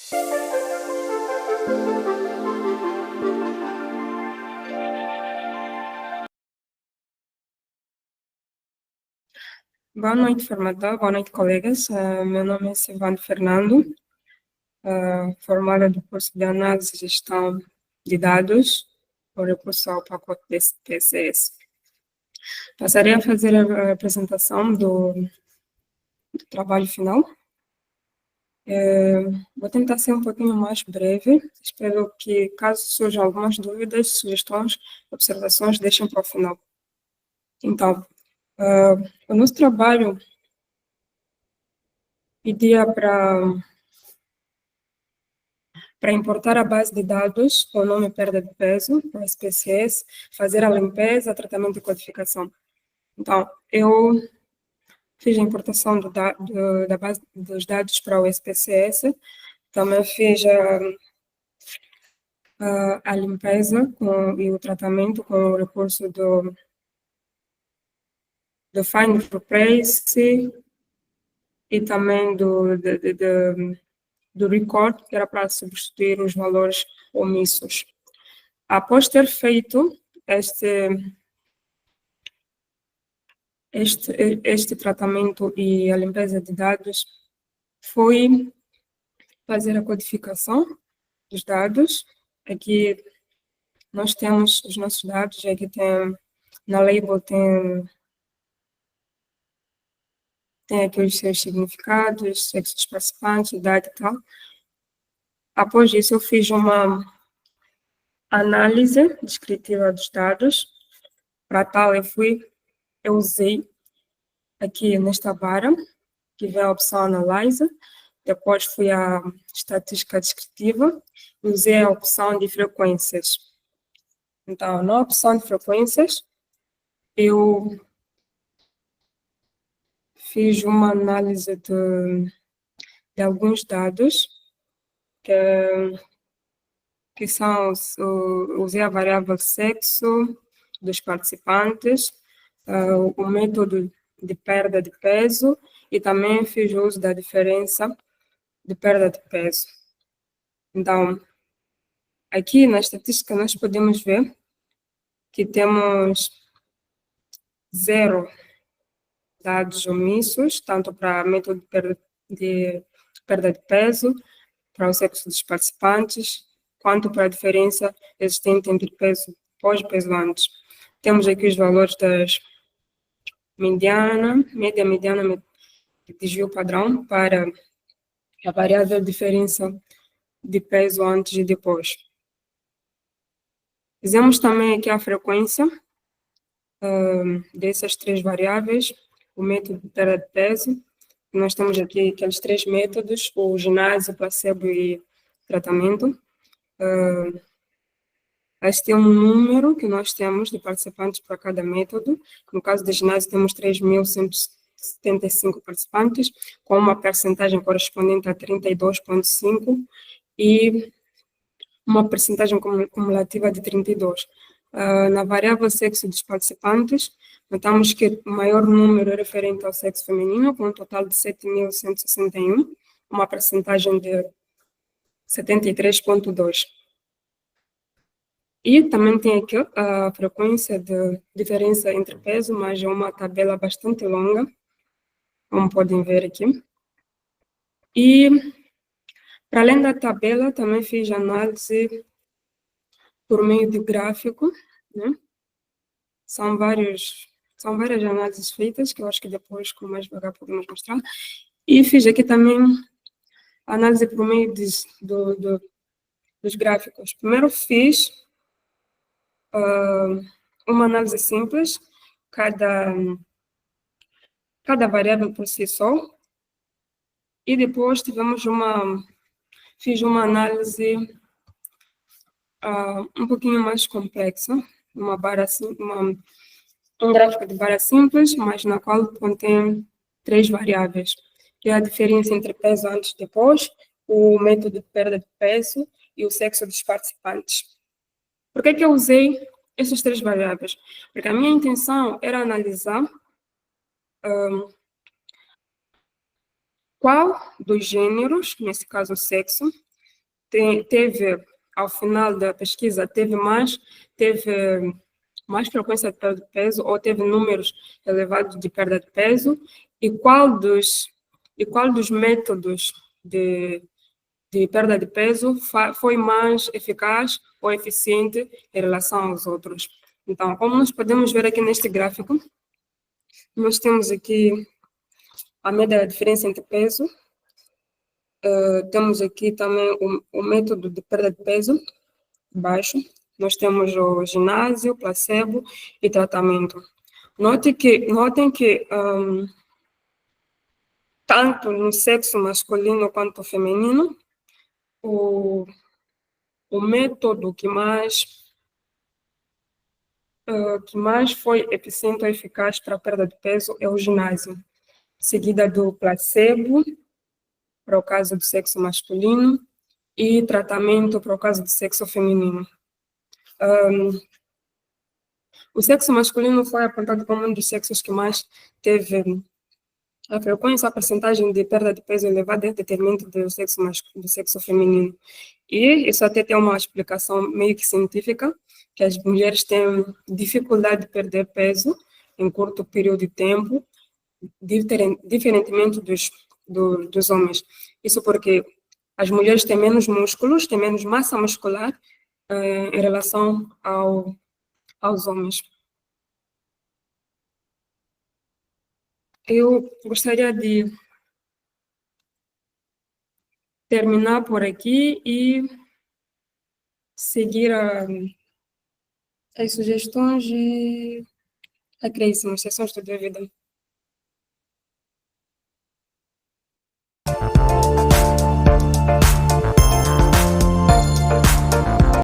Boa noite, formador. Boa noite, colegas. Meu nome é Silvano Fernando, formada do curso de Análise e Gestão de Dados, por recurso ao pacote PCS. Passarei a fazer a apresentação do trabalho final. Vou tentar ser um pouquinho mais breve. Espero que, caso surjam algumas dúvidas, sugestões, observações, deixem para o final. Então, o nosso trabalho pedia para importar a base de dados com o nome perda de peso, para o SPSS, fazer a limpeza, tratamento e codificação. Então, eu fiz a importação da base dos dados para o SPSS, também fiz a limpeza e o tratamento com o recurso do Find Replace e também do record, que era para substituir os valores omissos. Após ter feito este tratamento e a limpeza de dados, fui fazer a codificação dos dados. Aqui nós temos os nossos dados, aqui na label tem aqui os seus significados, sexo dos participantes, idade e tal. Após isso, eu fiz uma análise descritiva dos dados. Para tal, eu usei aqui nesta barra, que vem a opção Analyze, depois fui à estatística descritiva e usei a opção de frequências. Então, na opção de frequências, eu fiz uma análise de alguns dados, que são, usei a variável sexo dos participantes, o método de perda de peso e também fiz uso da diferença de perda de peso. Então, aqui na estatística nós podemos ver que temos 0 dados omissos, tanto para método de perda de peso, para o sexo dos participantes, quanto para a diferença existente entre peso pós e peso antes. Temos aqui os valores das média, mediana, desvio padrão para a variável diferença de peso antes e depois. Fizemos também aqui a frequência dessas 3 variáveis, o método de perda de peso. Nós temos aqui aqueles 3 métodos, o ginásio, placebo e tratamento. Este é um número que nós temos de participantes para cada método. No caso do ginásio, temos 3.175 participantes, com uma percentagem correspondente a 32,5% e uma percentagem cumulativa de 32%. Na variável sexo dos participantes, notamos que o maior número é referente ao sexo feminino, com um total de 7.161, uma percentagem de 73,2%. E também tem aqui a frequência de diferença entre peso, mas é uma tabela bastante longa, como podem ver aqui. E, para além da tabela, também fiz análise por meio de gráfico, né? São várias análises feitas, que eu acho que depois, com mais devagar, podemos mostrar. E fiz aqui também análise por meio dos gráficos. Primeiro fiz uma análise simples, cada variável por si só, e depois fiz uma análise um pouquinho mais complexa, um gráfico de barra simples, mas na qual contém 3 variáveis, que é a diferença entre peso antes e depois, o método de perda de peso e o sexo dos participantes. Por que eu usei essas 3 variáveis? Porque a minha intenção era analisar qual dos gêneros, nesse caso o sexo, teve, ao final da pesquisa, teve mais frequência de perda de peso ou teve números elevados de perda de peso, e qual dos métodos de perda de peso foi mais eficaz ou eficiente em relação aos outros. Então, como nós podemos ver aqui neste gráfico, nós temos aqui a média da diferença entre peso, temos aqui também o método de perda de peso, baixo, nós temos o ginásio, placebo e tratamento. Notem que tanto no sexo masculino quanto feminino, o método que mais foi eficiente ou eficaz para a perda de peso é o ginásio, seguida do placebo, para o caso do sexo masculino, e tratamento para o caso do sexo feminino. O sexo masculino foi apontado como um dos sexos que mais teve a frequência, a percentagem de perda de peso elevada em detrimento do sexo feminino. E isso até tem uma explicação meio que científica, que as mulheres têm dificuldade de perder peso em curto período de tempo, diferentemente dos homens. Isso porque as mulheres têm menos músculos, têm menos massa muscular em relação aos homens. Eu gostaria de terminar por aqui e seguir as sugestões e acréscimos, sessões de dúvida.